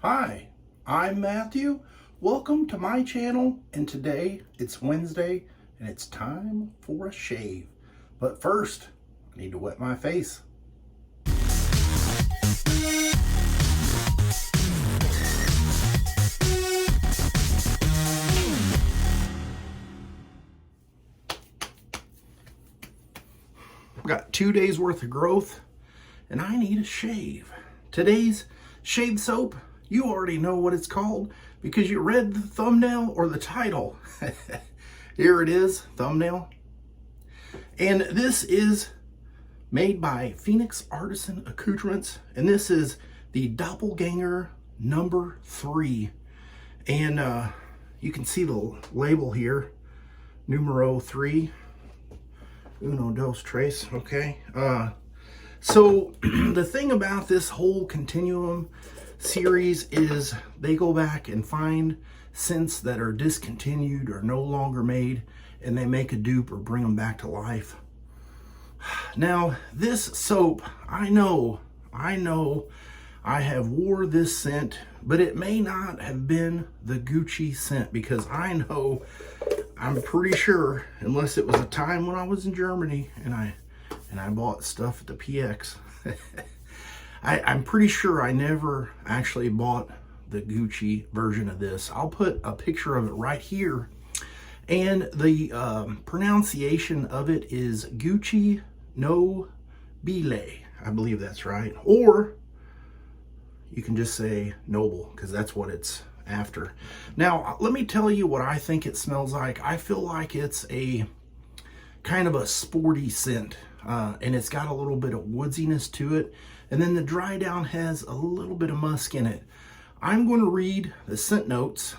Hi, I'm Matthew. Welcome to my channel, and today it's Wednesday and it's time for a shave. But first, I need to wet my face. I've got 2 days worth of growth and I need a shave. Today's shave soap, you already know what it's called because you read the thumbnail or the title. Here it is, thumbnail. And this is made by Phoenix Artisan Accoutrements, and this is the Doppelgänger number 3. And you can see the label here, numero 3. Uno, dos, tres, okay. So the thing about this whole Continuum series is they go back and find scents that are discontinued or no longer made, and they make a dupe or bring them back to life. Now, this soap, I know I have wore this scent, but it may not have been the Gucci scent, because I'm pretty sure, unless it was a time when I was in Germany and I bought stuff at the PX, I'm pretty sure I never actually bought the Gucci version of this. I'll put a picture of it right here. And the pronunciation of it is Gucci Nobile. I believe that's right. Or you can just say Noble, because that's what it's after. Now, let me tell you what I think it smells like. I feel like it's a kind of a sporty scent. And it's got a little bit of woodsiness to it. And then the dry down has a little bit of musk in it. I'm going to read the scent notes,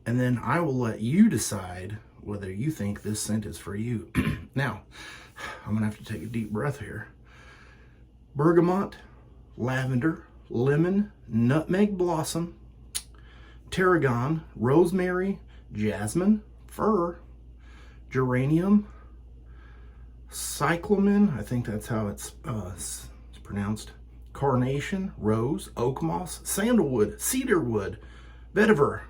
and then I will let you decide whether you think this scent is for you. Now, I'm going to have to take a deep breath here. Bergamot, lavender, lemon, nutmeg blossom, tarragon, rosemary, jasmine, fir, geranium, cyclamen, I think that's how it's pronounced, carnation, rose, oak moss, sandalwood, cedarwood, vetiver,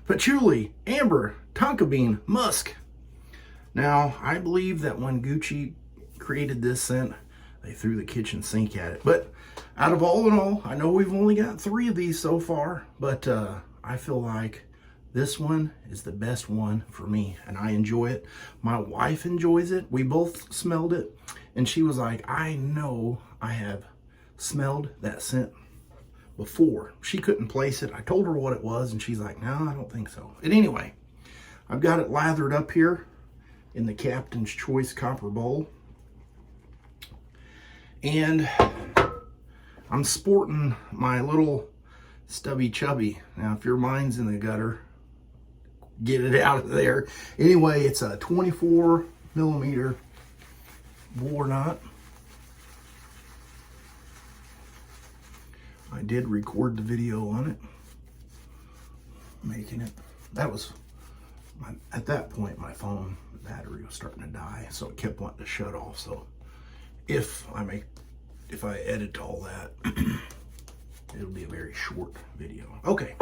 patchouli, amber, tonka bean, musk. Now, I believe that when Gucci created this scent, they threw the kitchen sink at it. But out of all in all, I know we've only got 3 of these so far, but I feel like this one is the best one for me, and I enjoy it. My wife enjoys it. We both smelled it, and she was like, I know I have smelled that scent before. She couldn't place it. I told her what it was, and she's like, no, I don't think so. And anyway, I've got it lathered up here in the Captain's Choice copper bowl. And I'm sporting my little stubby chubby. Now, if your mind's in the gutter, get it out of there. Anyway, it's a 24 millimeter Boar knot. I did record the video on it, making it. That was, at that point, my phone battery was starting to die, so it kept wanting to shut off. So if I edit all that, it'll be a very short video. Okay.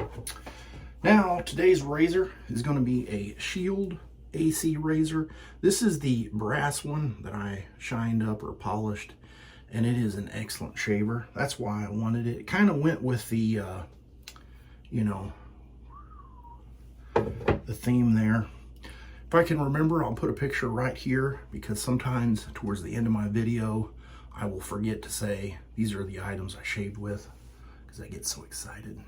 Now, today's razor is going to be a Shield AC razor. This is the brass one that I shined up or polished, and it is an excellent shaver. That's why I wanted it. It kind of went with the, you know, the theme there. If I can remember, I'll put a picture right here, because sometimes towards the end of my video, I will forget to say these are the items I shaved with, because I get so excited.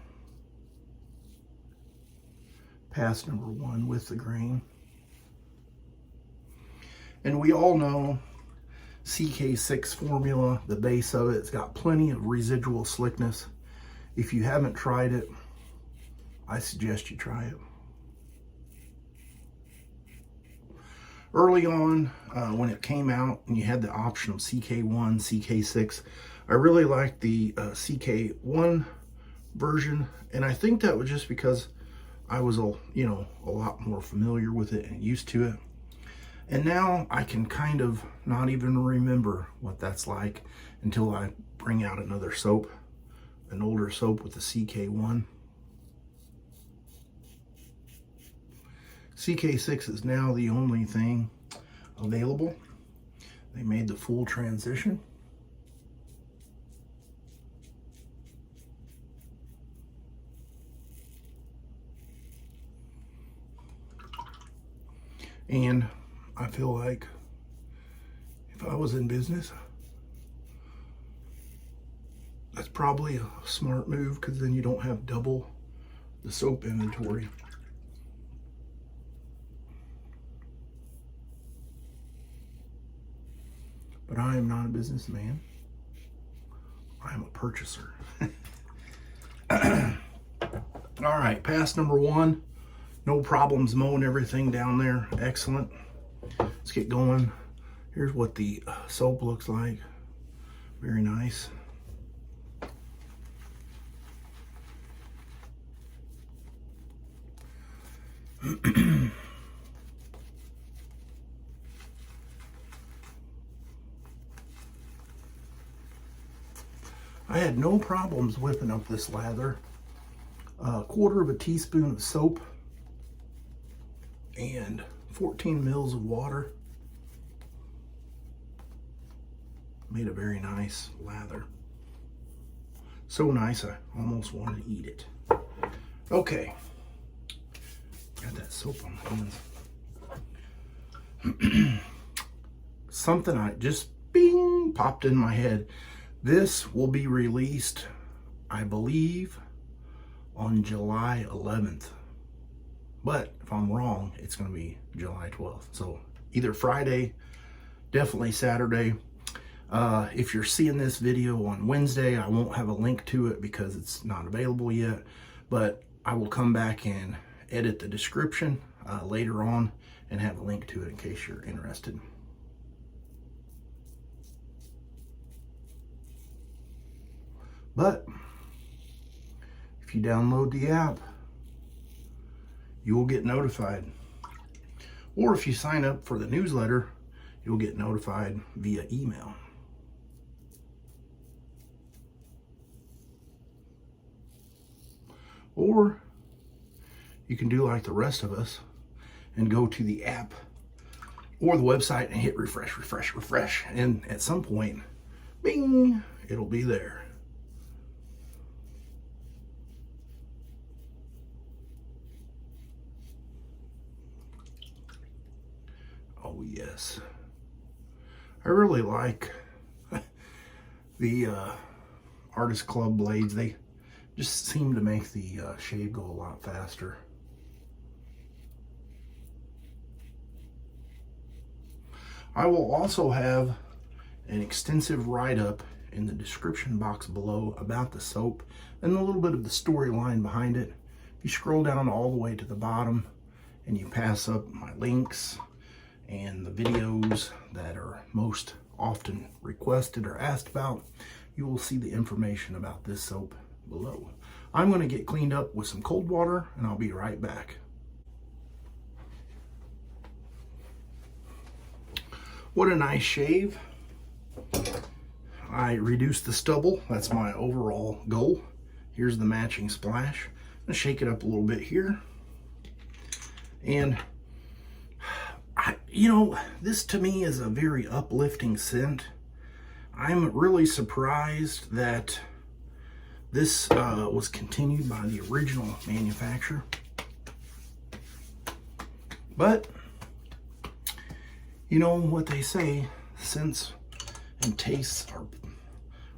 Pass number 1 with the grain. And we all know CK6 formula, the base of it's got plenty of residual slickness. If you haven't tried it, I suggest you try it. Early on, when it came out and you had the option of CK1, CK6, I really liked the CK1 version, and I think that was just because I was a lot more familiar with it and used to it. And now I can kind of not even remember what that's like until I bring out another soap an older soap with the CK1. CK6 is now the only thing available. They made the full transition. And I feel like if I was in business, that's probably a smart move, because then you don't have double the soap inventory. But I am not a businessman. I am a purchaser. All right, pass number 1. No problems mowing everything down there. Excellent. Let's get going. Here's what the soap looks like. Very nice. I had no problems whipping up this lather. A 1/4 teaspoon of soap and 14 mils of water made a very nice lather. So nice, I almost wanted to eat it. Okay, got that soap on my hands. Something I just bing popped in my head. This will be released, I believe, on July 11th. But if I'm wrong, it's going to be July 12th. So either Friday, definitely Saturday. If you're seeing this video on Wednesday, I won't have a link to it because it's not available yet. But I will come back and edit the description later on and have a link to it in case you're interested. But if you download the app, you will get notified. Or if you sign up for the newsletter, you'll get notified via email. Or you can do like the rest of us and go to the app or the website and hit refresh, refresh, refresh. And at some point, bing, it'll be there. Oh yes, I really like the Artist Club blades. They just seem to make the shave go a lot faster. I will also have an extensive write-up in the description box below about the soap and a little bit of the storyline behind it. If you scroll down all the way to the bottom and you pass up my links and the videos that are most often requested or asked about, you will see the information about this soap below. I'm going to get cleaned up with some cold water and I'll be right back. What a nice shave. I reduced the stubble. That's my overall goal. Here's the matching splash. I'm going to shake it up a little bit here. And you know, this to me is a very uplifting scent. I'm really surprised that this was continued by the original manufacturer. But, you know what they say, scents and tastes are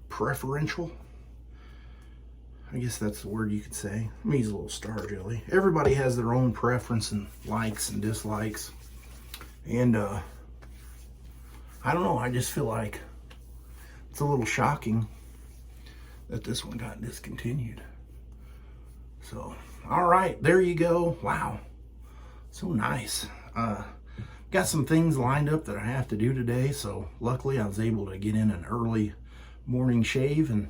preferential. I guess that's the word you could say. Let me use a little Star Jelly. Everybody has their own preference and likes and dislikes. And I don't know, I just feel like it's a little shocking that this one got discontinued. So, all right, there you go. Wow, so nice. Got some things lined up that I have to do today, so luckily I was able to get in an early morning shave, and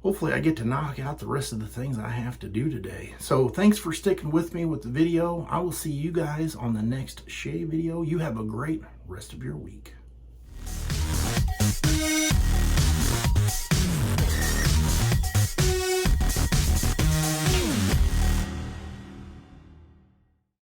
hopefully I get to knock out the rest of the things I have to do today. So thanks for sticking with me with the video. I will see you guys on the next shave video. You have a great rest of your week.